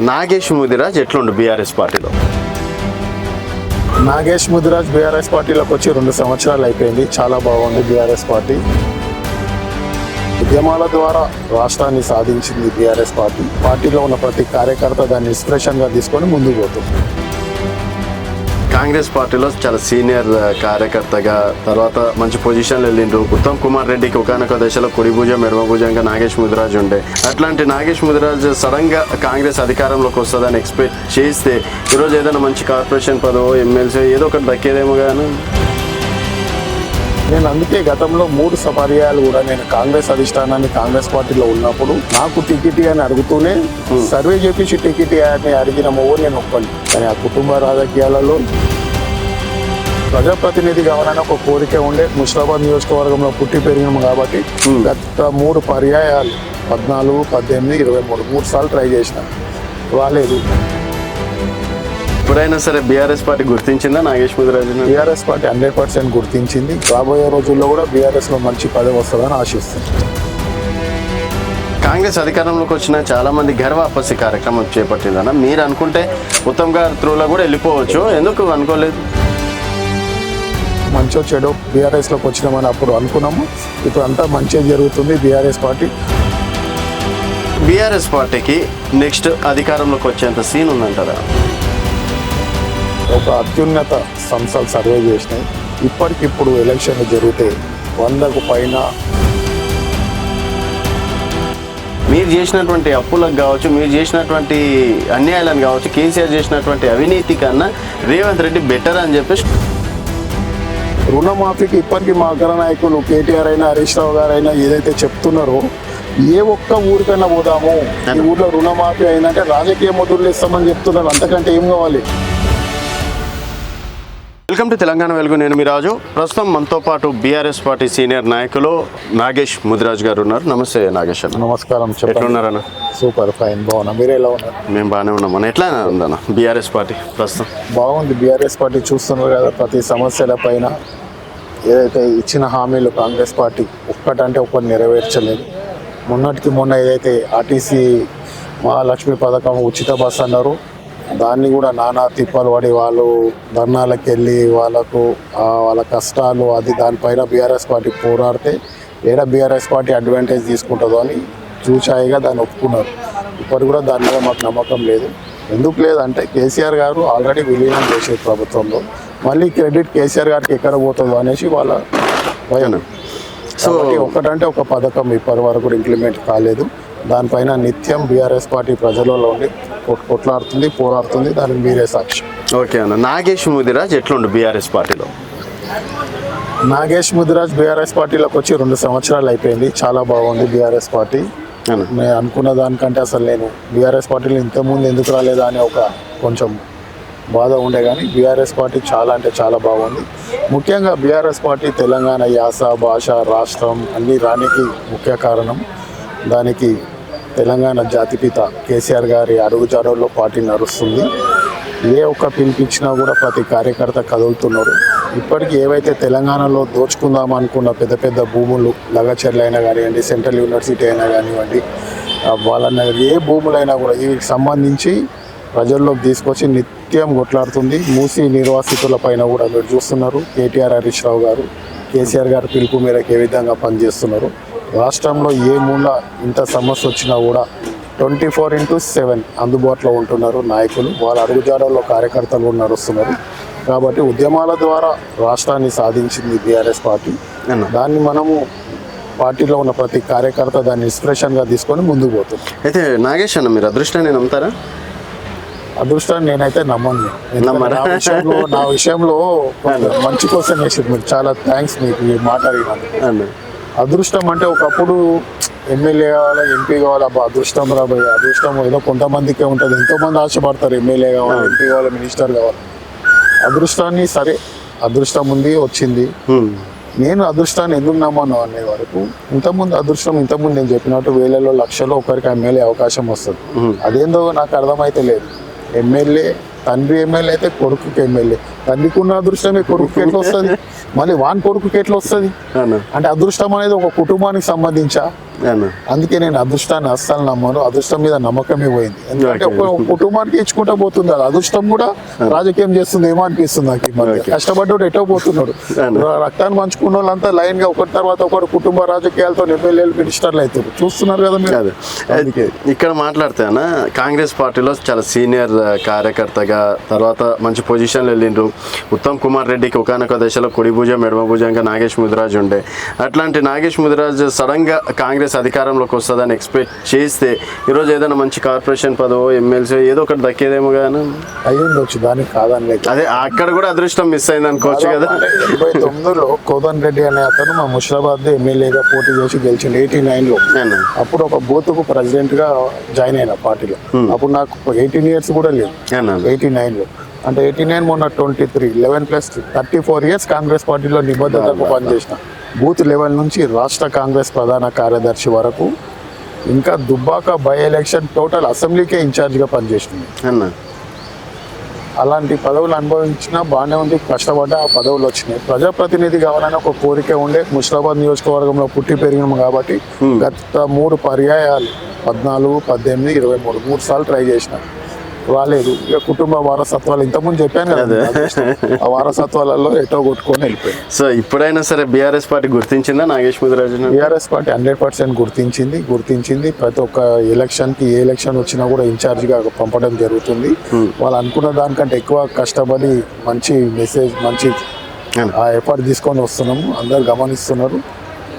Nagesh Mudiraj ఎట్లుండు BRS పార్టీలో? Nagesh Mudiraj BRS పార్టీలోకి వచ్చి 2 సంవత్సరాలు అయిపోయింది. చాలా బాగుంది బీఆర్ఎస్ పార్టీ. ఉద్యమాల ద్వారా రాష్ట్రాన్ని సాధించింది బీఆర్ఎస్ పార్టీ. పార్టీలో ఉన్న ప్రతి కార్యకర్త దాన్ని ఇన్స్పిరేషన్గా తీసుకొని ముందుకు పోతుంది. కాంగ్రెస్ పార్టీలో చాలా సీనియర్ కార్యకర్తగా తర్వాత మంచి పొజిషన్లో వెళ్ళిండ్రు. ఉత్తమ్ కుమార్ రెడ్డికి ఒకనొక దశలో కుడి భుజం ఎడమ భుజంగా నాగేష్ ముదిరాజ్ ఉండే. అట్లాంటి నాగేష్ ముదిరాజ్ సడన్గా కాంగ్రెస్ అధికారంలోకి వస్తుందని ఎక్స్పెక్ట్ చేస్తే ఈరోజు ఏదైనా మంచి కార్పొరేషన్ పదవో ఎమ్మెల్సీ ఏదో ఒకటి దక్కేదేమో కానీ. నేను అందుకే గతంలో 3 పర్యాయాలు కూడా నేను కాంగ్రెస్ అధిష్టానాన్ని కాంగ్రెస్ పార్టీలో ఉన్నప్పుడు నాకు టికెట్ అని అడుగుతూనే సర్వే చేపించి టికెట్ అని అడిగిన మూడు నేను ఒప్పండి. కానీ ఆ కుటుంబ రాజకీయాలలో ప్రజాప్రతినిధి కావాలని ఒక కోరిక ఉండే. ముషిరాబాద్ నియోజకవర్గంలో పుట్టి పెరిగినాము కాబట్టి గత 3 పర్యాయాలు 14, 18, 23 3 సార్లు ట్రై చేసిన రాలేదు. ఎప్పుడైనా సరే బీఆర్ఎస్ పార్టీ గుర్తించిందా నాగేష్ ముదిరాజ్? బీఆర్ఎస్ పార్టీ 100% గుర్తించింది. రాబోయే రోజుల్లో కూడా బీఆర్ఎస్లో మంచి పదవి వస్తుందని ఆశిస్తుంది. కాంగ్రెస్ అధికారంలోకి వచ్చిన చాలా మంది గర్వాపసి కార్యక్రమం చేపట్టిందన్న మీరు అనుకుంటే ఉత్తమ్ గారి త్రూలో కూడా వెళ్ళిపోవచ్చు, ఎందుకు అనుకోలేదు? మంచో చెడో బీఆర్ఎస్లోకి వచ్చినామని అప్పుడు అనుకున్నాము. ఇప్పుడు అంతా మంచిగా జరుగుతుంది బీఆర్ఎస్ పార్టీ. బీఆర్ఎస్ పార్టీకి నెక్స్ట్ అధికారంలోకి వచ్చేంత సీన్ ఉందంటారా? ఒక అత్యున్నత సంస్థలు సర్వే చేసినాయి. ఇప్పటికిప్పుడు ఎలక్షన్లు జరిగితే 100కు పైన. మీరు చేసినటువంటి అప్పులకు కావచ్చు, మీరు చేసినటువంటి అన్యాయాలను కావచ్చు, కేసీఆర్ చేసినటువంటి అవినీతి కన్నా రేవంత్ రెడ్డి బెటర్ అని చెప్పేసి రుణమాఫీకి ఇప్పటికీ మా అగ్ర నాయకులు కేటీఆర్ అయినా హరీష్ రావు గారు అయినా ఏదైతే చెప్తున్నారో ఏ ఒక్క ఊరికైనా పోదాము, ఈ ఊర్లో రుణమాఫీ అయినంటే రాజకీయ మొదలు ఇస్తామని చెప్తున్నారు. అంతకంటే ఏం కావాలి? వెల్కమ్ టు తెలంగాణ వెలుగు. నేను మీ రాజు. ప్రస్తుతం మనతో పాటు బీఆర్ఎస్ పార్టీ సీనియర్ నాయకులు నాగేష్ ముదిరాజ్ గారు ఉన్నారు. నమస్తే నాగేష్ అన్న. నమస్కారం. ఎట్లున్నారన్న? సూపర్ ఫైన్, బాగున్నా. మీరు ఎలా ఉన్నారు? మేము బాగానే ఉన్నాం అన్న. ఎట్లా ఉందన్న బీఆర్ఎస్ పార్టీ ప్రస్తుతం? బాగుంది. బీఆర్ఎస్ పార్టీ చూస్తున్నారు కదా, ప్రతి సమస్యల పైన ఏదైతే ఇచ్చిన హామీలు కాంగ్రెస్ పార్టీ ఒక్కటంటే ఒక్కటి నెరవేర్చలేదు. మొన్నటికి మొన్న ఏదైతే ఆర్టీసీ మహాలక్ష్మి పథకం ఉచిత బస్ అన్నారు, దాన్ని కూడా నానా తిప్పలు పడి వాళ్ళు ధర్నాలకు వెళ్ళి వాళ్ళ కష్టాలు అది దానిపైన బీఆర్ఎస్ పార్టీ పోరాడితే బీఆర్ఎస్ పార్టీ అడ్వాంటేజ్ తీసుకుంటుందో అని చూచాయిగా దాన్ని ఒప్పుకున్నారు. ఇప్పుడు కూడా దాని మీద మాకు నమ్మకం లేదు. ఎందుకు లేదంటే కేసీఆర్ గారు ఆల్రెడీ విలీనం చేసే ప్రభుత్వంలో మళ్ళీ క్రెడిట్ కేసీఆర్ గారికి ఎక్కడ పోతుందో అనేసి వాళ్ళ భయం. సో ఒకటంటే ఒక పథకం ఇప్పటి వరకు ఇంప్లిమెంట్ కాలేదు. దానిపైన నిత్యం బీఆర్ఎస్ పార్టీ ప్రజలలో ఉండి కొట్లాడుతుంది, పోరాడుతుంది. దానికి మీరే సాక్షి. ఓకే అన్న. నాగేష్ ముదిరాజ్ ఎట్లుండు బీఆర్ఎస్ పార్టీలో? నాగేష్ ముదిరాజ్ బీఆర్ఎస్ పార్టీలోకి వచ్చి 2 సంవత్సరాలు అయిపోయింది. చాలా బాగుంది బీఆర్ఎస్ పార్టీ. నేను అనుకున్న దానికంటే అసలు నేను బీఆర్ఎస్ పార్టీలో ఇంతకుముందు ఎందుకు రాలేదా అని ఒక కొంచెం బాధ ఉండే, కానీ బీఆర్ఎస్ పార్టీ చాలా అంటే చాలా బాగుంది. ముఖ్యంగా బీఆర్ఎస్ పార్టీ తెలంగాణ యాస, భాష, రాష్ట్రం అన్నీ రానికి ముఖ్య కారణం. దానికి తెలంగాణ జాతిపిత కేసీఆర్ గారి అడుగుజాడల్లో పార్టీ నడుస్తుంది. ఏ ఒక్క పిలిపించినా కూడా ప్రతి కార్యకర్త కదులుతున్నారు. ఇప్పటికీ ఏవైతే తెలంగాణలో దోచుకుందాం అనుకున్న పెద్ద పెద్ద భూములు, లగచర్లు అయినా కానివ్వండి, సెంట్రల్ యూనివర్సిటీ అయినా కానివ్వండి, వాళ్ళన్న ఏ భూములైనా కూడా వీటికి సంబంధించి ప్రజల్లోకి తీసుకొచ్చి నిత్యం కొట్లాడుతుంది. మూసీ నిర్వాసితుల పైన కూడా మీరు చూస్తున్నారు. కేటీఆర్, హరీష్ రావు గారు, కేసీఆర్ గారు పిలుపు మేరకు ఏ విధంగా పనిచేస్తున్నారు. రాష్ట్రంలో ఏ మూల ఇంత సమస్య వచ్చినా కూడా 24/7 అందుబాటులో ఉంటున్నారు నాయకులు. వాళ్ళ అడుగుజాడల్లో కార్యకర్తలు కూడా నడుస్తున్నారు. కాబట్టి ఉద్యమాల ద్వారా రాష్ట్రాన్ని సాధించింది బీఆర్ఎస్ పార్టీ. దాన్ని మనము పార్టీలో ఉన్న ప్రతి కార్యకర్త దాన్ని ఇన్స్పిరేషన్గా తీసుకొని ముందుకు పోతుంది. అయితే నాగేష్ అన్న, మీరు అదృష్టాన్ని నమ్ముతారా? అదృష్టాన్ని నేనైతే నమ్మను. నా విషయంలో మంచి కోసం వేసింది మీరు. చాలా థ్యాంక్స్ మీకు ఈ మాట అడిగినందుకు. అదృష్టం అంటే ఒకప్పుడు ఎమ్మెల్యే కావాలి, ఎంపీ కావాలి, అబ్బా అదృష్టం రాబోయే అదృష్టం ఏదో కొంతమందికే ఉంటుంది. ఎంతోమంది ఆశపడతారు ఎమ్మెల్యే కావాలి, ఎంపీ కావాలి, మినిస్టర్ కావాలి. అదృష్టాన్ని సరే అదృష్టం ఉంది, వచ్చింది. నేను అదృష్టాన్ని ఎందుకు నమ్మను అనే వరకు ఇంతకుముందు నేను చెప్పినట్టు వేలలో లక్షల్లో ఒకరికి ఎమ్మెల్యే అవకాశం వస్తుంది. అదేందో నాకు అర్థమైతే లేదు. ఎమ్మెల్యే తండ్రి ఎమ్మెల్యే అయితే కొడుకుకి ఎమ్మెల్యే, తండ్రికి ఉన్న అదృష్టమే కొడుకుకి ఎట్లా వస్తుంది, మళ్ళీ వాని కొడుకుకి ఎట్లా వస్తుంది? అంటే అదృష్టం అనేది ఒక కుటుంబానికి సంబంధించా అన్న. అందుకే నేను అదృష్టాన్ని అస్సలు నమ్మను. అదృష్టం మీద నమ్మకమే పోయింది. ఎందుకంటే ఒక కుటుంబానికి ఇచ్చుకుంటా పోతుంది. అది అదృష్టం కూడా రాజకీయం చేస్తుంది ఏమో అనిపిస్తుంది నాకు. ఈ మధ్య కష్టపడ్డాడు ఎటో పోతున్నాడు. రక్తాన్ని పంచుకున్న వాళ్ళంతా లైన్ గా ఒకటి తర్వాత ఒకటి కుటుంబ రాజకీయాలతో ఎమ్మెల్యేలు మినిస్టర్లు అవుతారు. చూస్తున్నారు కదా మీరు. అందుకే ఇక్కడ మాట్లాడితేనా కాంగ్రెస్ పార్టీలో చాలా సీనియర్ కార్యకర్తగా తర్వాత మంచి పొజిషన్లో వెళ్ళిండ్రు. ఉత్తమ్ కుమార్ రెడ్డికి ఒకనొక దశలో కుడి భుజం ఎడమ భుజంగా నాగేష్ ముదిరాజ్ ఉండే. అట్లాంటి నాగేష్ ముదిరాజ్ సడన్ గా కాంగ్రెస్ అధికారంలోకి వస్తుందని ఎక్స్పెక్ట్ చేస్తే ఈరోజు ఏదైనా మంచి కార్పొరేషన్ పదవో ఎమ్మెల్సీ ఏదో ఒకటి దక్కేదేమో కానీ అయ్యిండొచ్చు. దానికి కాదని అదే అక్కడ కూడా అదృష్టం మిస్ అయింది అనుకోవచ్చు కదా. 89లో కోదన్ రెడ్డి అనే అతను మా ముషిరాబాద్ ఎమ్మెల్యేగా పోటీ చేసి గెలిచిండు 89లో. అప్పుడు ఒక బూత్కు ప్రెసిడెంట్ గా జాయిన్ అయిన పార్టీలో. అప్పుడు నాకు 18 years కూడా లేదు 89లో. అంటే 89 మొన్న 23 11+34 years కాంగ్రెస్ పార్టీలో నిబద్ధతకు పనిచేసిన. బూత్ లెవెల్ నుంచి రాష్ట్ర కాంగ్రెస్ ప్రధాన కార్యదర్శి వరకు, ఇంకా దుబ్బాక బై ఎలక్షన్ టోటల్ అసెంబ్లీకే ఇన్ఛార్జిగా పనిచేసింది. అలాంటి పదవులు అనుభవించినా బాగానే ఉంది. కష్టపడ్డ ఆ పదవులు వచ్చినాయి. ప్రజాప్రతినిధి కావాలని ఒక కోరిక ఉండే. ముషిరాబాద్ నియోజకవర్గంలో పుట్టి పెరిగినాము కాబట్టి గత 3 పర్యాయాలు 14, 18, 23 3 సార్లు ట్రై చేసిన, రాలేదు. ఇక కుటుంబ వారసత్వాలు ఇంతకుముందు చెప్పాను కదా, ఆ వారసత్వాలలో ఎటో కొట్టుకొని వెళ్ళిపోయింది. సో ఇప్పుడైనా సరే బీఆర్ఎస్ పార్టీ గుర్తించిందా నాగేష్ ముదిరాజ్? బీఆర్ఎస్ పార్టీ 100% గుర్తించింది. ప్రతి ఒక్క ఎలక్షన్కి ఏ ఎలక్షన్ వచ్చినా కూడా ఇన్ఛార్జిగా పంపడం జరుగుతుంది. వాళ్ళు అనుకున్న దానికంటే ఎక్కువ కష్టపడి మంచి మెసేజ్ మంచి ఎఫర్ట్ తీసుకొని వస్తున్నాము. అందరు గమనిస్తున్నారు.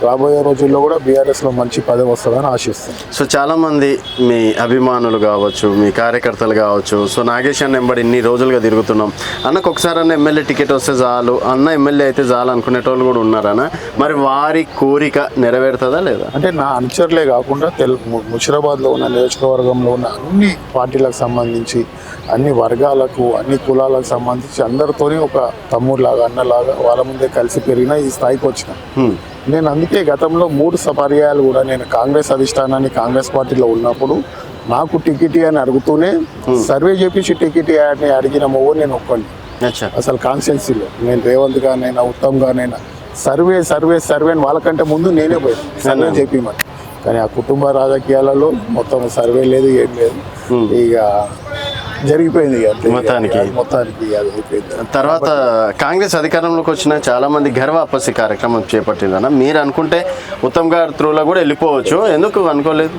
రాబోయే రోజుల్లో కూడా బీఆర్ఎస్లో మంచి పదవి వస్తుందని ఆశిస్తున్నాం. సో చాలామంది మీ అభిమానులు కావచ్చు, మీ కార్యకర్తలు కావచ్చు, సో నాగేష్ అన్న వెంబడి ఇన్ని రోజులుగా తిరుగుతున్నాం, అన్నకు ఒకసారి అన్న ఎమ్మెల్యే టికెట్ వస్తే చాలు, అన్న ఎమ్మెల్యే అయితే చాలు అనుకునేటోళ్ళు కూడా ఉన్నారన్న. మరి వారి కోరిక నెరవేరుతుందా లేదా? అంటే నా అనుచరులే కాకుండా ముషిరాబాద్లో ఉన్న నియోజకవర్గంలో ఉన్న అన్ని పార్టీలకు సంబంధించి, అన్ని వర్గాలకు, అన్ని కులాలకు సంబంధించి అందరితోని ఒక తమ్ముడులాగా అన్నలాగా వాళ్ళ ముందే కలిసి పెరిగిన ఈ స్థాయికి వచ్చిన. నేను అందుకే గతంలో 3 పర్యాయాలు కూడా నేను కాంగ్రెస్ అధిష్టానాన్ని కాంగ్రెస్ పార్టీలో ఉన్నప్పుడు నాకు టికెట్ అని అడుగుతూనే సర్వే చేపించి టికెట్ అని అడిగిన మొవ్వు నేను ఒక్కడిని. అసలు కాన్స్టిట్యున్సీలో నేను రేవంత్ గానైనా ఉత్తమ్ గానైనా సర్వే అని వాళ్ళకంటే ముందు నేనే పోయాను సర్వే చేపిమని. కానీ ఆ కుటుంబ రాజకీయాలలో మొత్తం సర్వే లేదు, ఏం లేదు. ఇక జరిగిపోయింది మొత్తానికి తర్వాత కాంగ్రెస్ అధికారంలోకి వచ్చిన చాలా మంది గర్వాపసి కార్యక్రమం చేపట్టిందన్న. మీరు అనుకుంటే ఉత్తమ్ గారి త్రూలో కూడా వెళ్ళిపోవచ్చు, ఎందుకు అనుకోలేదు?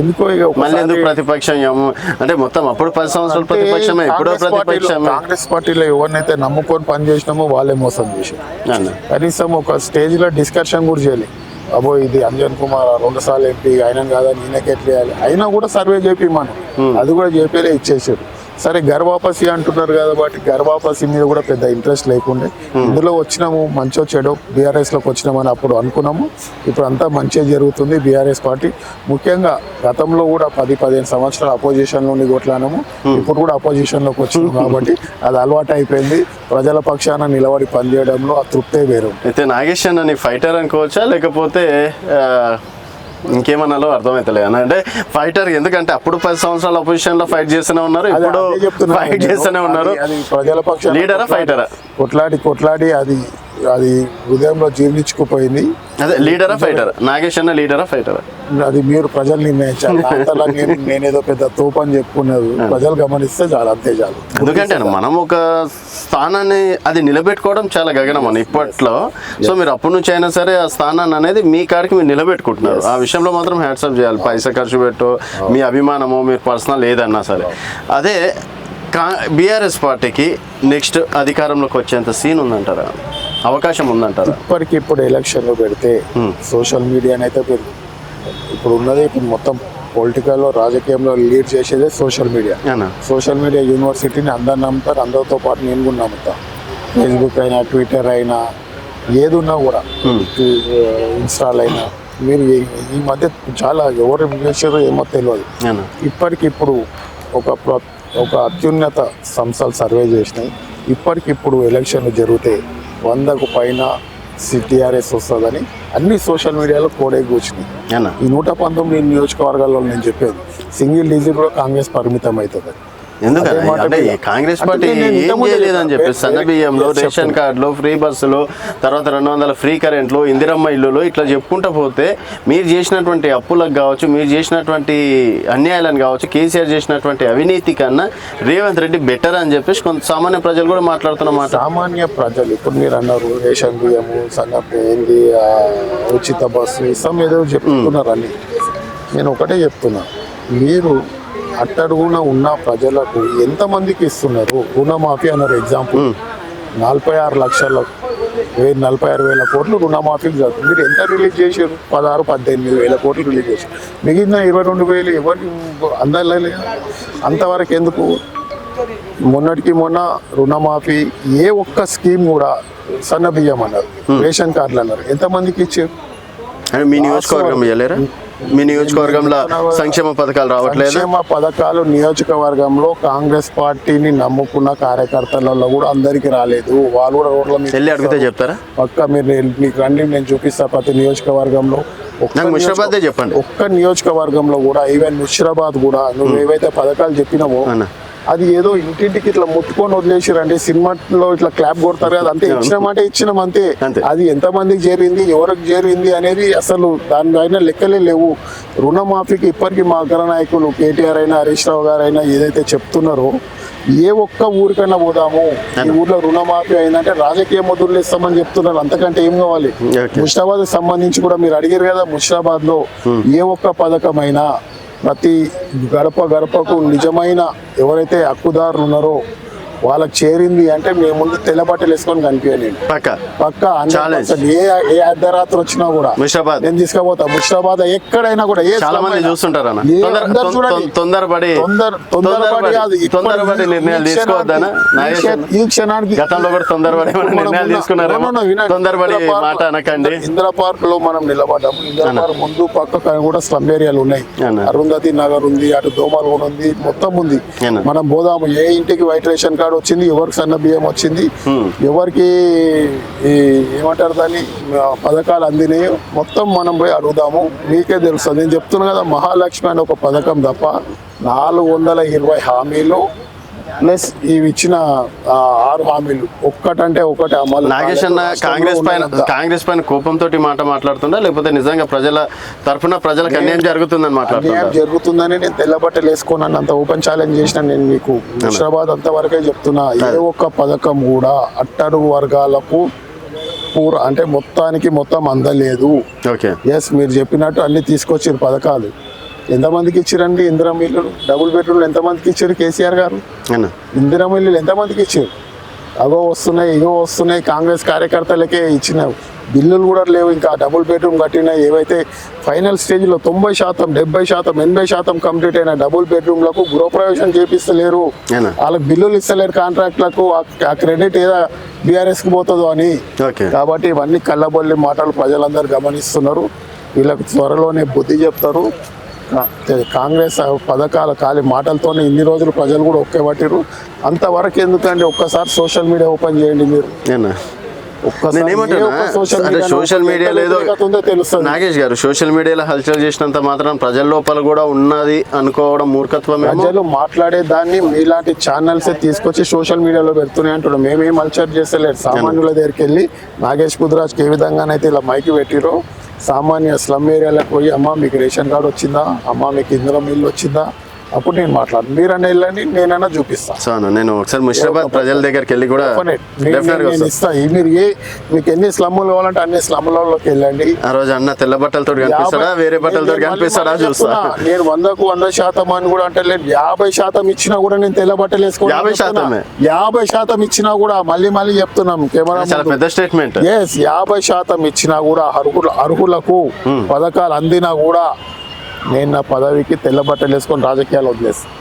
ఎందుకో ఇక మళ్ళీ ఎందుకు ప్రతిపక్షం అంటే మొత్తం అప్పుడు 10 సంవత్సరాలు ప్రతిపక్షమే, ఇప్పుడు ప్రతిపక్షమే. కాంగ్రెస్ పార్టీలో ఎవరినైతే నమ్ముకొని పనిచేసినామో వాళ్ళే మోసం చేశారు. కనీసం ఒక స్టేజ్ లో డిస్కషన్ కూడా చేయలేదు. అబ్బో ఇది అంజన్ కుమార్ 2 సార్లు ఎంపీ అయినా కాదని ఈయనకి ఎట్లేయాలి, అయినా కూడా సర్వే చేపి మనం అది కూడా చేపేదే ఇచ్చేసాడు. సరే గర్వాపసి అంటున్నారు కాబట్టి గర్వాపసి మీద కూడా పెద్ద ఇంట్రెస్ట్ లేకుండే ఇందులో వచ్చినాము. మంచో చెడో బీఆర్ఎస్లోకి వచ్చినామని అప్పుడు అనుకున్నాము. ఇప్పుడు అంతా మంచిగా జరుగుతుంది. బీఆర్ఎస్ పార్టీ ముఖ్యంగా గతంలో కూడా 10-15 సంవత్సరాలు అపోజిషన్ నుండి కొట్లానాము. ఇప్పుడు కూడా అపోజిషన్లోకి వచ్చినాము కాబట్టి అది అలవాటు అయిపోయింది. ప్రజల పక్షాన నిలబడి పనిచేయడంలో ఆ తృప్తే వేరు. అయితే నాగేష్ అన్న ఫైటర్ అనుకోవచ్చా, లేకపోతే ఇంకేమన్నాలో అర్థమవుతలేదు అన్న? అంటే ఫైటర్, ఎందుకంటే అప్పుడు 10 సంవత్సరాల అపోజిషన్ లో ఫైట్ చేస్తూనే ఉన్నారు, ఇప్పుడు ఫైట్ చేస్తూనే ఉన్నారు. ప్రజల పక్షాన లీడరా ఫైటరా? కొట్లాడి అది హృదయంలో జీర్ణించుకుపోయింది. అదే లీడరా ఫైటరా? నాగేష్ అన్న లీడరా ఫైటరా? అది మీరు ప్రజలు నిర్ణయించాలి. అంతలా నేనేదో పెద్ద తోపు అని చెప్పుకునేది ప్రజలు గమనిస్తే చాలు, అంతే చాలు. ఎందుకంటే మనం ఒక స్థానాన్ని అది నిలబెట్టుకోవడం చాలా గగనం అని ఇప్పట్లో. సో మీరు అప్పటి నుంచి అయినా సరే ఆ స్థానాన్ని అనేది మీ కాడికి మీరు నిలబెట్టుకుంటున్నారు. ఆ విషయంలో మాత్రం హ్యాట్సాప్ చేయాలి. పైసా ఖర్చు పెట్టు, మీ అభిమానము, మీరు పర్సనల్ ఏదన్నా సరే. అదే బీఆర్ఎస్ పార్టీకి నెక్స్ట్ అధికారంలోకి వచ్చేంత సీన్ ఉందంటారా, అవకాశం ఉందంటారా? ఇప్పటికిప్పుడు ఎలక్షన్లు పెడితే సోషల్ మీడియానైతే ఇప్పుడు ఉన్నది, ఇప్పుడు మొత్తం పొలిటికల్లో రాజకీయంలో లీడ్ చేసేదే సోషల్ మీడియా. సోషల్ మీడియా యూనివర్సిటీని అందరు నమ్ముతారు. అందరితో పాటు నేను కూడా నమ్ముతాను. ఫేస్బుక్ అయినా, ట్విట్టర్ అయినా, ఏది ఉన్నా కూడా, ఇన్స్టాల్ అయినా, మీరు ఈ మధ్య చాలా ఎవరు చేసారో ఏమో తెలియదు. ఇప్పటికిప్పుడు ఒక అత్యున్నత సంస్థలు సర్వే చేసినాయి. ఇప్పటికిప్పుడు ఎలక్షన్లు జరిగితే 100కు పైన టీఆర్ఎస్ వస్తుందని అన్ని సోషల్ మీడియాలో కోడే కూర్చున్నాయి. ఈ 119 నియోజకవర్గాల్లో నేను చెప్పేది సింగిల్ డిజిట్ కూడా కాంగ్రెస్ పరిమితం అవుతుంది. ఎందుకని అదే మాట అంటే మీద. కాంగ్రెస్ అంటే పార్టీ నేను ఏం ఇంతకుముందు చేయలేదని చెప్పి చెప్పాను. సన్న బియ్యంలో చెప్తాను. రేషన్ కార్డులు ఫ్రీ బస్సులు తర్వాత 200 ఫ్రీ కరెంట్లు ఇందిరమ్మ ఇల్లులు ఇట్లా చెప్పుకుంటూ పోతే మీరు చేసినటువంటి అప్పులకు కావచ్చు మీరు చేసినటువంటి అన్యాయాలను కావచ్చు కేసీఆర్ చేసినటువంటి అవినీతి కన్నా రేవంత్ రెడ్డి బెటర్ అని చెప్పేసి కొంత సామాన్య ప్రజలు కూడా మాట్లాడుతున్నమాట. సామాన్య ప్రజలు ఇప్పుడు మీరు అన్నారు రేషన్ బియ్యము సన్నపు ఏంది ఉచిత బస్సు ఇస్తాం ఏదో చెప్తున్నారని. నేను ఒకటే చెప్తున్నా, మీరు అట్టడుగున ఉన్న ప్రజలకు ఎంతమందికి ఇస్తున్నారు? రుణమాఫీ అన్నారు ఎగ్జాంపుల్, 46 లక్షల 46,000 కోట్లు రుణమాఫీకి జరుగుతుంది. మీరు ఎంత రిలీజ్ చేశారు? 16-18 వేల కోట్లు రిలీజ్ చేశారు. మిగిలిన 22,000 ఎవరికి అందలే? అంతవరకు ఎందుకు? మొన్నటికి మొన్న రుణమాఫీ ఏ ఒక్క స్కీమ్ కూడా సన్న బియ్యం అన్నారు, రేషన్ కార్డులు అన్నారు, ఎంతమందికి ఇచ్చారు? అంటే మీ నియోజకవర్గం ఇవ్వలేరా? మీ నియోజకవర్గంలో సంక్షేమ పథకాలు రావట్లేదు? సంక్షేమ పథకాలు నియోజకవర్గంలో కాంగ్రెస్ పార్టీని నమ్ముకున్న కార్యకర్తలలో కూడా అందరికి రాలేదు. వాళ్ళు కూడా రోడ్ల మీద వెళ్ళి అడిగితే చెప్తారా? పక్క మీకు రండి, నేను చూపిస్తా ప్రతి నియోజకవర్గంలో. నాకు ముషిరాబాదే చెప్పండి. ఒక్క నియోజకవర్గంలో కూడా ఈవెన్ ముషిరాబాద్ కూడా నువ్వు ఏవైతే పథకాలు చెప్పినావో అది ఏదో ఇంటింటికి ఇట్లా ముట్టుకొని వదిలేసారండి. సినిమాలో ఇట్లా క్లాప్ కొడతారు కదా, అంతే ఇచ్చినామంటే ఇచ్చినాం అంతే. అది ఎంతమందికి చేరింది ఎవరికి చేరింది అనేది అసలు దానిపైన లెక్కలే లేవు. రుణమాఫీకి ఇప్పటికీ మా అగ్ర నాయకులు కేటీఆర్ అయినా హరీష్ రావు గారు అయినా ఏదైతే చెప్తున్నారో, ఏ ఒక్క ఊరికైనా పోదాము ఈ ఊర్లో రుణమాఫీ అయిందంటే రాజకీయ మొదలు ఇస్తామని చెప్తున్నారు. అంతకంటే ఏం కావాలి? ముషిరాబాద్ సంబంధించి కూడా మీరు అడిగారు కదా, ముషిరాబాద్ లో ఏ ఒక్క పథకమైనా ప్రతి గడపకు నిజమైన ఎవరైతే హక్కుదారులు ఉన్నారో వాళ్ళకి చేరింది అంటే మేము ముందు తెల్లబట్టలు వేసుకొని కనిపించండి పక్క ఏ అర్ధరాత్రి వచ్చినా కూడా నేను తీసుకుపోతా. ముషిరాబాద్ ఎక్కడైనా కూడా చాలా మంది చూస్తుంటారు తొందరపడి నిర్ణయాలు తీసుకోవద్దనా? ఈ క్షణానికి గతంలో కూడా తొందరపడి నిర్ణయాలు తీసుకున్నారు. తొందరపడి మాట అనకండి. ఇందిరా పార్క్ లో మనం నిలబడ్డాము. ఇందిరా పార్క్ ముందు పక్క కూడా స్లమ్ ఏరియాలు ఉన్నాయి, అరుంధతి నగర్ ఉంది, అటు దోమల్గూడ ఉంది, మొత్తం ఉంది. మనం పోదాము. ఏ ఇంటికి వైట్ రేషన్ కార్డు వచ్చింది, ఎవరికి సన్న బియ్యం వచ్చింది, ఎవరికి ఏమంటారు దాన్ని పథకాలు అందినాయో మొత్తం మనం పోయి అడుగుదాము. మీకే తెలుస్తుంది. నేను చెప్తున్నా కదా, మహాలక్ష్మి అనే ఒక పథకం తప్ప 420 హామీలు ప్లస్ ఇవి ఇచ్చిన 6 హామీలు ఒక్కటంటే ఒకటి అమలు. నాగేష్ అన్న కాంగ్రెస్ పైన కోపంతో మాట మాట్లాడుతుందా, లేకపోతే నిజంగా ప్రజల తరఫున ప్రజలకు అన్యాయం జరుగుతుందని మాట్లాడుతున్నా? జరుగుతుందని నేను తెల్లబట్టలు వేసుకున్నాను, అంత ఓపెన్ ఛాలెంజ్ చేసిన. నేను మీకు హైదరాబాద్ అంతవరకే చెప్తున్నా. ఏ ఒక్క పథకం కూడా అట్టడుగు వర్గాలకు అంటే మొత్తం అందలేదు. ఎస్, మీరు చెప్పినట్టు అన్ని తీసుకొచ్చారు పథకాలు. ఎంతమందికి ఇచ్చారండి ఇందిరమ్మ ఇల్లులు? డబుల్ బెడ్రూమ్లు ఎంతమందికి ఇచ్చారు కేసీఆర్ గారు? ఇందిరమ్మ ఇల్లులు ఎంతమందికి ఇచ్చారు? అగో వస్తున్నాయి ఇగో వస్తున్నాయి. కాంగ్రెస్ కార్యకర్తలకే ఇచ్చిన బిల్లులు కూడా లేవు. ఇంకా డబుల్ బెడ్రూమ్ కట్టిన ఏవైతే ఫైనల్ స్టేజ్లో 90%, 70%, 80% కంప్లీట్ అయిన డబుల్ బెడ్రూమ్లకు గృహప్రవేశం చేపిస్తలేరు. వాళ్ళకి బిల్లులు ఇస్తలేరు కాంట్రాక్ట్లకు. ఆ క్రెడిట్ ఏదో బీఆర్ఎస్కి పోతుందో అని. కాబట్టి ఇవన్నీ కళ్ళబొల్లి మాటలు ప్రజలందరూ గమనిస్తున్నారు. వీళ్ళకి త్వరలోనే బుద్ధి చెప్తారు. కాంగ్రెస్ పథకాల ఖాళీ మాటలతోనే ఇన్ని రోజులు ప్రజలు కూడా ఒక్కేపట్టిరు. అంతవరకు ఎందుకంటే ఒక్కసారి సోషల్ మీడియా ఓపెన్ చేయండి మీరు. సోషల్ మీడియాలో ఏదో నాగేష్ గారు సోషల్ మీడియాలో హల్చల్ చేసినంత మాత్రం ప్రజల లోపల కూడా ఉన్నది అనుకోవడం మూర్ఖత్వం. ప్రజలు మాట్లాడే దాన్ని మీలాంటి ఛానల్స్ తీసుకొచ్చి సోషల్ మీడియాలో పెడుతున్నాయి అంటున్నాం. మేమేం హల్చల్ చేస్తలేదు. సామాన్యుల దగ్గరికి వెళ్ళి నాగేష్ ముదిరాజ్కి ఏ విధంగానైతే ఇలా మైకి పెట్టిరో సామాన్య స్లమ్ ఏరియాలకు పోయి, అమ్మ మీకు రేషన్ కార్డు వచ్చిందా, అమ్మ మీకు ఇందిరమ్మ ఇల్లు వచ్చిందా, అప్పుడు నేను మాట్లాడు. మీరన్నా వెళ్ళండి, నేనైనా చూపిస్తాను. నేను ఒకసారి ముషిరాబాద్ ప్రజల దగ్గరికి వెళ్ళి కూడా ఇస్తాను. మీరు మీకు ఎన్ని స్లమ్లు కావాలంటే అన్ని స్లమ్లలోకి వెళ్ళండి. ఆ రోజు అన్న తెల్ల బట్టలతో కనిపిస్తాడా, వేరే బట్టలతో కనిపిస్తాడా చూస్తా. నేను 100% అని కూడా అంటే లేదు. 50% ఇచ్చినా కూడా నేను తెల్ల బట్టలు వేసుకోవాలి. 50% ఇచ్చినా కూడా మళ్ళీ చెప్తున్నాం కెమెరా పెద్ద స్టేట్మెంట్. 50% ఇచ్చినా కూడా అర్హులకు పథకాలు అందినా కూడా నేను నా పదవికి తెల్ల బట్టలు వేసుకొని రాజకీయాలు వదిలేస్తాను.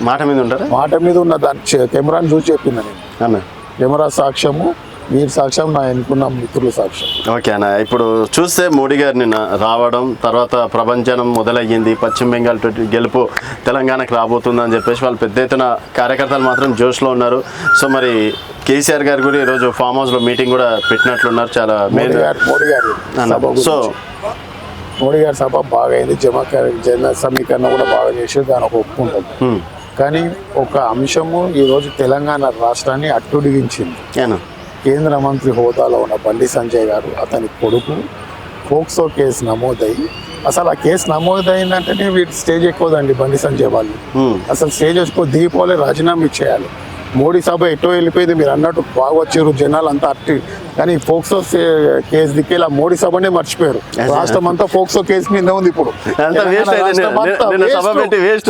మాట మీద ఉంటారా? మాట మీద ఉన్న దాన్ని కెమెరాని చూసి చెప్పింది నేను. కెమెరా సాక్ష్యము, మీరు సాక్ష్యం, నా ఎన్నుకున్న మిత్రుల సాక్ష్యం. ఓకే అన్న, ఇప్పుడు చూస్తే మోడీ గారు నిన్న రావడం తర్వాత ప్రపంచం మొదలయ్యింది. పశ్చిమ బెంగాల్ గెలుపు తెలంగాణకు రాబోతుందని చెప్పేసి వాళ్ళు పెద్ద ఎత్తున కార్యకర్తలు మాత్రం జోష్లో ఉన్నారు. సో మరి కేసీఆర్ గారు కూడా ఈరోజు ఫామ్ హౌస్లో మీటింగ్ కూడా పెట్టినట్లున్నారు. చాలా మోడీ గారు సో మోడీ గారి సభ బాగా అయింది. జన సమీకరణ కూడా బాగా చేసి దానికి ఒప్పుకుంటుంది. కానీ ఒక అంశము ఈరోజు తెలంగాణ రాష్ట్రాన్ని అట్టుడిగించింది. ఏనా కేంద్ర మంత్రి హోదాలో ఉన్న బండి సంజయ్ గారు, అతని కొడుకు పోక్సో కేసు నమోదయ్యి, అసలు ఆ కేసు నమోదైందంటేనే వీటి స్టేజ్ ఎక్కువదండి. బండి సంజయ్ వాళ్ళు అసలు స్టేజ్ ఎక్కువ దిగిపోలే, రాజీనామా ఇచ్చేయాలి. మోడీ సభ ఎటో వెళ్ళిపోయింది, మీరు అన్నట్టు బాగా వచ్చారు జనాలు అంతా అట్టి. కానీ పోక్సో కేసు దిక్కేలా మోడీ సభనే మర్చిపోయారు. రాష్ట్రం అంతా పోక్సో కేసు మీద ఉంది ఇప్పుడు.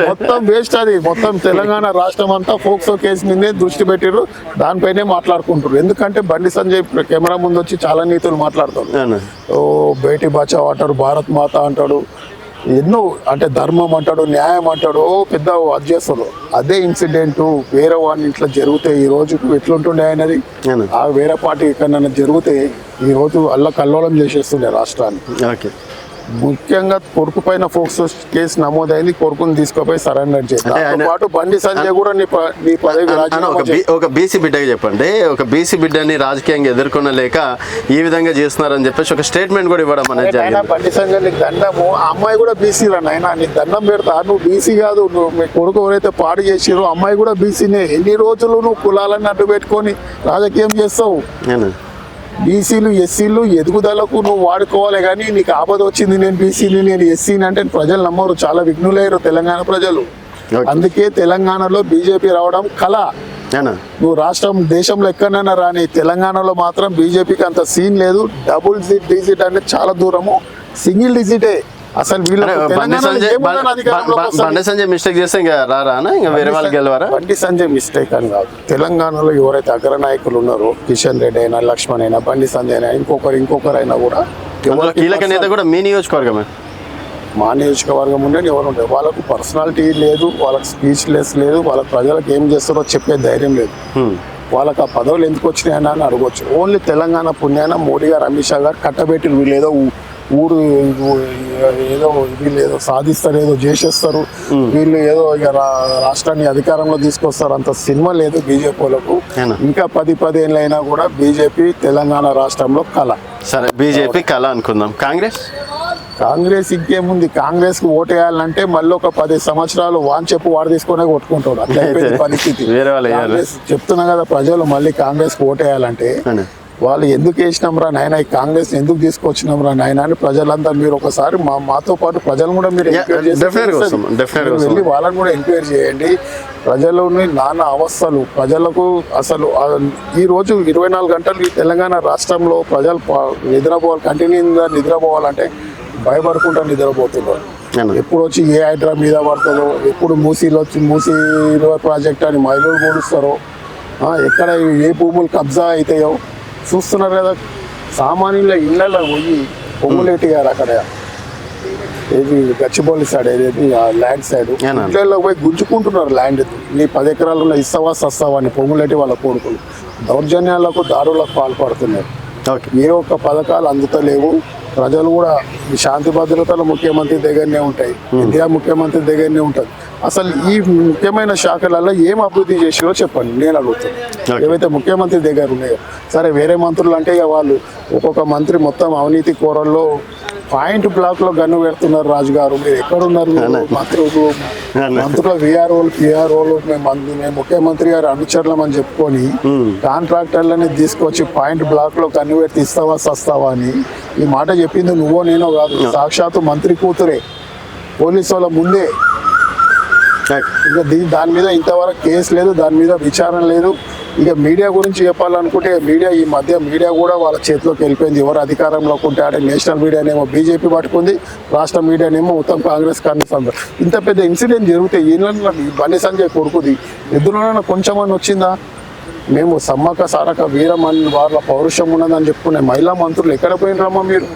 మొత్తం వేస్ట్ అది. మొత్తం తెలంగాణ రాష్ట్రం అంతా పోక్సో కేసు మీదే దృష్టి పెట్టారు, దానిపైనే మాట్లాడుకుంటారు. ఎందుకంటే బండి సంజయ్ కెమెరా ముందు వచ్చి చాలా నీతులు మాట్లాడతారు. ఓ బేటీ బచావ్ అంటాడు, భారత్ మాత అంటాడు, ఎన్నో అంటే ధర్మం అంటాడు, న్యాయం అంటాడు, పెద్ద అది చేస్తాడు. అదే ఇన్సిడెంట్ వేరే వాడిని ఇట్లా జరిగితే ఈ రోజుకు ఎట్లుంటుండే అనేది, ఆ వేరే పార్టీ ఎక్కడైనా జరిగితే ఈ రోజు అల్ల కల్లోలం చేసేస్తుండే రాష్ట్రాన్ని. ఓకే, ముఖ్యంగా కొడుకు పైన ఫోక్సో కేసు నమోదైంది, కొడుకుని తీసుకుపోయి సరెండర్ చేయాలి. పాటు బండి సంజయ్ కూడా నీ పదవి ఒక బీసీ బిడ్డకి చెప్పండి, ఒక బీసీ బిడ్డని రాజకీయంగా ఎదుర్కొనలేక ఈ విధంగా చేస్తున్నారని చెప్పేసి ఒక స్టేట్మెంట్ కూడా ఇవ్వడం అనేది జరిగింది. బండి సంజయ్ నీకు దండము, ఆ అమ్మాయి కూడా బీసీ రా నాయనా, నీకు దండం పెడతా, నువ్వు బీసీ కాదు, నువ్వు మీ కొడుకు ఎవరైతే పాడు చేసిరో అమ్మాయి కూడా బీసీనే. ఎన్ని రోజులు నువ్వు కులాలను అడ్డు పెట్టుకొని రాజకీయం చేస్తావు? బీసీలు ఎస్సీలు ఎదుగుదలకు నువ్వు వాడుకోవాలి, కానీ నీకు ఆపద వచ్చింది నేను బీసీని నేను ఎస్సీని అంటే ప్రజలు నమ్మరు, చాలా విఘ్నులయ్యారు తెలంగాణ ప్రజలు. అందుకే తెలంగాణలో బీజేపీ రావడం కళ. నువ్వు రాష్ట్రం దేశంలో ఎక్కడైనా రాని, తెలంగాణలో మాత్రం బీజేపీకి అంత సీన్ లేదు. డబుల్ డిజిట్ అంటే చాలా దూరము, సింగిల్ డిజిటే. అసలు బండి సంజయ్ మిస్టేక్ చేస్తే ఇంకా రారా, ఇంకా వేరే వాళ్ళకి వెళ్ళారా? బండి సంజయ్ మిస్టేక్ అని కాదు, తెలంగాణలో ఎవరైతే అగ్రనాయకులు ఉన్నారో, కిషన్ రెడ్డి అయినా, లక్ష్మణ్ అయినా, బండి సంజయ్ అయినా, ఇంకొకరైనా కూడా కీలక నేత కూడా మీ నియోజకవర్గమే. మా నియోజకవర్గం ఉండే ఎవరు ఉంటారు, వాళ్ళకు పర్సనాలిటీ లేదు, వాళ్ళకి స్పీచ్ లెస్ లేదు, వాళ్ళ ప్రజలకు ఏం చేస్తారో చెప్పే ధైర్యం లేదు. వాళ్ళకి ఆ పదవులు ఎందుకు వచ్చినాయని అని అడగొచ్చు. ఓన్లీ తెలంగాణ పుణ్యాన మోడీ గారు, అమిత్ షా గారు కట్టబెట్టి వీళ్ళేదో ఊరు ఏదో వీళ్ళు ఏదో సాధిస్తారు, ఏదో చేసేస్తారు, వీళ్ళు ఏదో ఇక రాష్ట్రాన్ని అధికారంలో తీసుకొస్తారు, అంత సినిమా లేదు బీజేపీ వాళ్ళకు. ఇంకా 10 ఏళ్ళైనా కూడా బీజేపీ తెలంగాణ రాష్ట్రంలో కళ. సరే, బీజేపీ కళ అనుకుందాం. కాంగ్రెస్ ఇంకేముంది, కాంగ్రెస్ కు ఓటేయాలంటే మళ్ళీ ఒక 10 సంవత్సరాలు వాన్ చెప్పు వాడు తీసుకునే కొట్టుకుంటాడు, అట్లా అయిపోయింది పరిస్థితి. చెప్తున్నా కదా, ప్రజలు మళ్ళీ కాంగ్రెస్ కు ఓటేయాలంటే వాళ్ళు ఎందుకు వేసినాం రా నాయన, ఈ కాంగ్రెస్ ఎందుకు తీసుకొచ్చినాం రా నాయన అని ప్రజలంతా మీరు ఒకసారి మాతో పాటు ప్రజలను కూడా మీరు వెళ్ళి వాళ్ళని కూడా ఎంక్వైరీ చేయండి. ప్రజలని నానా అవస్థలు ప్రజలకు. అసలు ఈ రోజు 24 గంటలు ఈ తెలంగాణ రాష్ట్రంలో ప్రజలు నిద్రపోవాలి, కంటిన్యూగా నిద్రపోవాలంటే భయపడకుండా నిద్రపోతున్నారు. ఎప్పుడు వచ్చి ఏ హైడ్రా మీద పడుతుందో, ఎప్పుడు మూసీలో వచ్చి మూసీ రివర్ ప్రాజెక్ట్ అని మహిళలు కూలుస్తారో, ఎక్కడ ఏ భూములు కబ్జా అవుతాయో చూస్తున్నారు కదా. సామాన్యుల ఇళ్లలో పోయి పొంగులేటి గారు అక్కడ ఏది గచ్చిబౌలి సైడ్, ఏది ల్యాండ్ సైడ్ ఇళ్లలో పోయి గుంజుకుంటున్నారు ల్యాండ్. నీ 10 ఎకరాలలో ఇస్తావా సస్తావా అని పొంగులేటి వాళ్ళ కొడుకులు దౌర్జన్యాలకు దారులకు పాల్పడుతున్నారు. ఏ ఒక్క పథకాలు అందుతలేవు. ప్రజలు కూడా ఈ శాంతి భద్రతల ముఖ్యమంత్రి దగ్గరనే ఉంటాయి, ఇండియా ముఖ్యమంత్రి దగ్గరనే ఉంటుంది. అసలు ఈ ముఖ్యమైన శాఖలలో ఏం అభివృద్ధి చేసిరో చెప్పండి, నేను అడుగుతాను. ఏవైతే ముఖ్యమంత్రి దగ్గర ఉన్నాయో, సరే వేరే మంత్రులు అంటే వాళ్ళు ఒక్కొక్క మంత్రి మొత్తం అవినీతి కోరల్లో పాయింట్ బ్లాక్ లో గన్ను పెడుతున్నారు. రాజు గారు మీరు ఎక్కడున్నారు? మంత్రుల విఆర్ఓలు పిఆర్ఓలు మేము ముఖ్యమంత్రి గారు అనుచరులం అని చెప్పుకొని కాంట్రాక్టర్లని తీసుకొచ్చి పాయింట్ బ్లాక్ లో గన్ను పెట్టి ఇస్తావా సస్తావా అని ఈ మాట చెప్పింది నువ్వో నేనో కాదు, సాక్షాత్తు మంత్రి కూతురే పోలీసు వాళ్ళ ముందే. ఇక దాని మీద ఇంతవరకు కేసు లేదు, దాని మీద విచారణ లేదు. ఇక మీడియా గురించి చెప్పాలనుకుంటే ఈ మధ్య మీడియా కూడా వాళ్ళ చేతిలోకి వెళ్ళిపోయింది. ఎవరు అధికారంలోకి ఉంటే అంటే నేషనల్ మీడియానేమో బీజేపీ పట్టుకుంది, రాష్ట్ర మీడియానేమో మొత్తం కాంగ్రెస్ అందరు. ఇంత పెద్ద ఇన్సిడెంట్ జరిగితే ఈయన బండి సంజయ్ కొడుకుది ఎదురున కొంచెమని వచ్చిందా? మేము సమ్మక సారక వీరమని వాళ్ళ పౌరుషం ఉన్నదని చెప్పుకునే మహిళా మంత్రులు ఎక్కడ పోయినరమ్మా మీరు?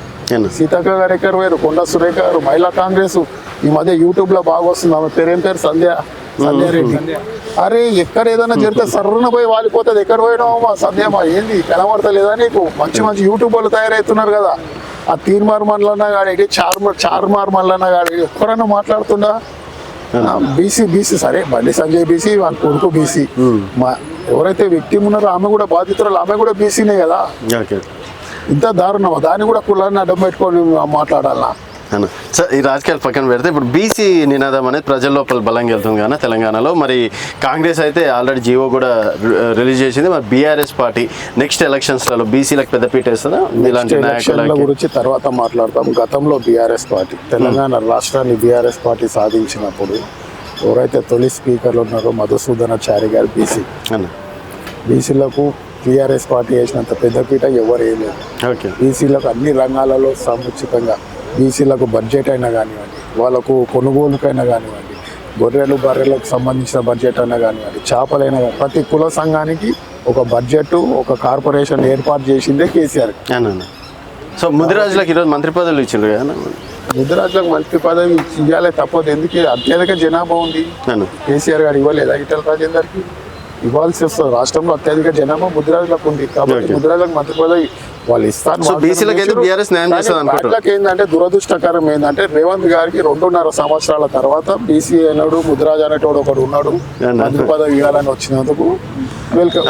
సీతక్క గారు ఎక్కడ పోయారు? కొండా సురేఖ గారు మహిళా కాంగ్రెస్ ఈ మధ్య యూట్యూబ్ లో బాగా వస్తుంది, ఆమె పేరేం పేరు సంధ్యారెడ్డి. అరే ఎక్కడ ఏదైనా జరిగితే సర్రున పోయి వాలిపోతుంది. ఎక్కడ పోయినామా సంధ్యమా ఏంది కనబడతలేదా నీకు? మంచి యూట్యూబ్ వాళ్ళు తయారవుతున్నారు కదా. ఆ తీర్మార్ మల్లన్న గాడి చార్మార్ మల్లన్న గాడి ఎక్కడన్నా మాట్లాడుతుండా? బీసీ సరే బండి సంజయ్ బీసీ, వాళ్ళ కొడుకు బీసీ. ఎవరైతే వ్యక్తి ఉన్నారో ఆమె కూడా బాధితురాలు, ఆమె కూడా బీసీనే కదా. ఇంత దారుణమా? దాన్ని కూడా కులాన్ని అడ్డం పెట్టుకొని మాట్లాడాలన్నా? అన్న సార్ ఈ రాజకీయాలు పక్కన పెడితే ఇప్పుడు బీసీ నినాదం అనేది ప్రజల లోపల బలంగా వెళ్తుంది కానీ తెలంగాణలో మరి కాంగ్రెస్ అయితే ఆల్రెడీ జీవో కూడా రిలీజ్ చేసింది. మరి బీఆర్ఎస్ పార్టీ నెక్స్ట్ ఎలక్షన్స్లలో బీసీలకు పెద్దపీట వేస్తుందా? ఇలాంటి ఎలక్షన్ల నాయకులకి గురించి తర్వాత మాట్లాడతాం. గతంలో బీఆర్ఎస్ పార్టీ తెలంగాణ రాష్ట్రాన్ని బీఆర్ఎస్ పార్టీ సాధించినప్పుడు ఎవరైతే తొలి స్పీకర్లు ఉన్నారో మధుసూదనాచారి గారు బీసీ, అన్న బీసీలకు టీఆర్ఎస్ పార్టీ వేసినంత పెద్దపీట ఎవరు వేయలేదు. ఓకే బీసీలకు అన్ని రంగాలలో సముచితంగా బీసీలకు బడ్జెట్ అయినా కానివ్వండి, వాళ్ళకు కొనుగోలుకైనా కానివ్వండి, గొర్రెలు బర్రెలకు సంబంధించిన బడ్జెట్ అయినా కానివ్వండి, చేపలైనా కానీ ప్రతి కుల సంఘానికి ఒక బడ్జెట్, ఒక కార్పొరేషన్ ఏర్పాటు చేసిందే కేసీఆర్. అన్న సో ముదిరాజులకు ఈరోజు మంత్రి పదవులు ఇచ్చిండ్రు కదా ముద్దురాజులకు మంత్రి పదవి ఇవ్వాలి తప్పదు. ఎందుకు అత్యధిక జనాభా ఉంది, అన్న కేసీఆర్ గారు ఇవ్వలేదా ఈటల రాజేందర్కి? ఇవ్వాల్సి వస్తుంది. రాష్ట్రంలో అత్యధిక జనాభా ముద్దురాజులకు ఉంది కాబట్టి Okay. ముద్దురాజులకు మంత్రి పదవి వాళ్ళు ఇస్తారు. సో బీసీలకు అయితే బీఆర్ఎస్ న్యాయం చేస్తుంది అనుకుంటారు. వాళ్ళకి ఏంటంటే దురదృష్టకరం ఏంటంటే రేవంత్ గారికి 2.5 సంవత్సరాల తర్వాత బీసీ అయినాడు ముద్దురాజు అనేటోడు ఒకడు ఉన్నాడు, మంత్రి పదవి ఇవ్వాలని వచ్చినందుకు వెల్కమ్.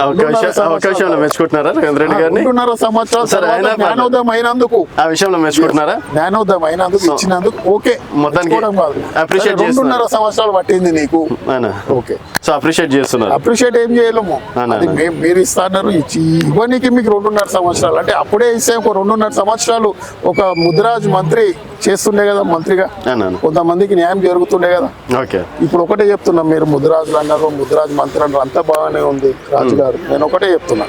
అవకాశంలో మెచ్చుకుంటున్నారా రేవంత్ రెడ్డి గారిని? 2.5 సంవత్సరాల సరే, తర్వాత అయినా జ్ఞానోదయం అయినందుకు, ఆ విషయంలో మెచ్చుకుంటున్నారా? జ్ఞానోదయం అయినందుకు ఇచ్చినందుకు ఓకే. మొత్తానికి మెచ్చుకోవడం కాదు. appreciate సరే, చేస్తున్నారు. 2.5 సంవత్సరాలు పట్టింది నీకు, అన్న ఓకే. సో అప్రిషియేట్ చేస్తున్నారు. అప్రిషియేట్ ఏం చేయలేము. అన్న, అది అన్న. మీరు ఇస్తున్నారు, ఇచ్చి ఇవ్వడానికి మీకు 2.5 సంవత్సరాలు అంటే అప్పుడే ఇస్తే ఒక 2.5 సంవత్సరాలు ఒక ముద్రాజ్ మంత్రి చేస్తుండే కదా, మంత్రిగా అన్న కొంతమందికి న్యాయం జరుగుతుండే కదా. ఓకే ఇప్పుడు ఒకటే చెప్తున్నా, మీరు ముద్రాజులు అన్నారు, ముద్రాజ్ మంత్రి అన్నారు, అంతా బాగానే ఉంది రాజు గారు. నేను ఒకటే చెప్తున్నా,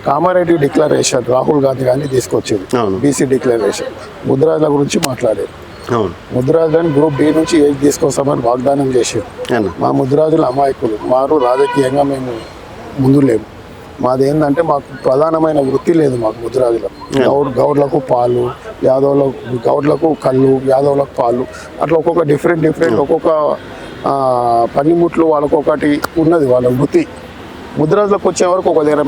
కామారెడ్డి డిక్లరేషన్ రాహుల్ గాంధీ గారిని తీసుకొచ్చేది, అవును. బీసీ డిక్లరేషన్ ముద్రాజుల గురించి మాట్లాడేది. అవును ముద్రాజులని గ్రూప్ డి నుంచి ఏది తీసుకొస్తామని వాగ్దానం చేసేది. అన్న మా ముద్రాజుల అమాయకులు, వారు రాజకీయంగా మేము ముందు లేము. మాది ఏంటంటే మాకు ప్రధానమైన వృత్తి లేదు. మాకు ముద్రాజులకు గౌడ్లకు పాలు, గౌడ్లకు కళ్ళు, యాదవులకు పాలు, అట్లా ఒక్కొక్క డిఫరెంట్ ఒక్కొక్క పనిముట్లు వాళ్ళకొకటి ఉన్నది వాళ్ళ వృత్తి. ముద్రాజులకు వచ్చే వరకు ఒక దగ్గర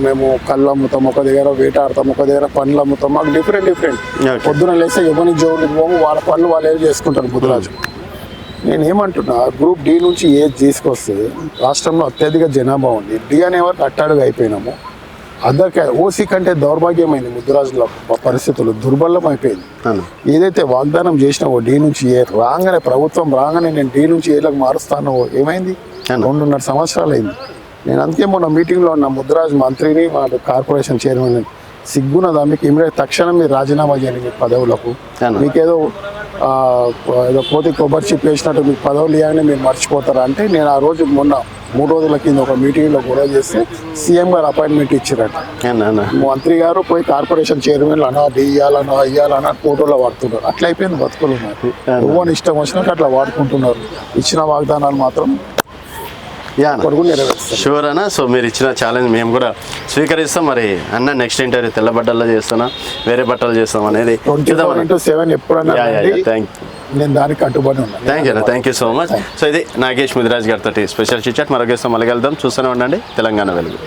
మేము కళ్ళు అమ్ముతాం, ఒక దగ్గర వేటాడతాం, ఒక దగ్గర పండ్లు అమ్ముతాం. మాకు డిఫరెంట్ Okay. పొద్దున లేస్తే ఎవరి జోలికి పోము, వాళ్ళ పనులు వాళ్ళు ఏం చేసుకుంటారు ముద్రాజు. నేను ఏమంటున్నా, గ్రూప్ డి నుంచి ఏది తీసుకొస్తే రాష్ట్రంలో అత్యధిక జనాభా ఉంది. డి అనే వరకు అట్టాడుగా అయిపోయినాము. ఓసీ కంటే దౌర్భాగ్యమైంది ముద్దురాజుల పరిస్థితులు, దుర్బలం అయిపోయింది. అన్న ఏదైతే వాగ్దానం చేసినావో డి నుంచి ఏ రాగానే, ప్రభుత్వం రాగానే నేను డి నుంచి ఏలకు మారుస్తానో ఏమైంది? 2.5 సంవత్సరాలు అయింది. నేను అందుకే మొన్న మీటింగ్లో ఉన్న ముద్దురాజు మంత్రిని, మా కార్పొరేషన్ చైర్మన్ సిగ్గున్నదా మీకు? ఇమీడియట్ తక్షణం మీరు రాజీనామా చేయండి మీ పదవులకు. మీకేదో ఏదో కోతి కొబ్బరి చిప్ వేసినట్టు మీకు పదవులు ఇవ్వగానే మీరు మర్చిపోతారా అంటే, నేను ఆ రోజు మొన్న 3 రోజుల కింద ఒక మీటింగ్లో గొడవ చేస్తే సీఎం గారు అపాయింట్మెంట్ ఇచ్చారట. మంత్రి గారు పోయి కార్పొరేషన్ చైర్మన్లు అన్నా డి ఇవ్వాలన్నా ఫోటోలో వాడుతున్నారు. అట్లా అయిపోయింది బతుకులు. ఎవరిని ఇష్టం వచ్చినట్టు అట్లా వాడుకుంటున్నారు. ఇచ్చిన వాగ్దానాలు మాత్రం కొడుకు నెరవేరుస్తారు. షూర్ అన్న. సో మీరు ఇచ్చిన ఛాలెంజ్ మేము కూడా స్వీకరిస్తాం. మరి అన్న నెక్స్ట్ ఇంటర్వ్యూ తెల్ల బట్టల్లో చేస్తానా, వేరే బట్టలు చేస్తాం అనేది 24/7 ఎప్పుడన్నా నేను దానికి కట్టుబడి ఉన్నాను. Thank you so much. So ఇది నాగేష్ ముదిరాజ్ గారితో స్పెషల్ చిట్ చాట్. మరొక మళ్ళీ వెళ్దాం. చూస్తూనే ఉండండి తెలంగాణ వెలుగు.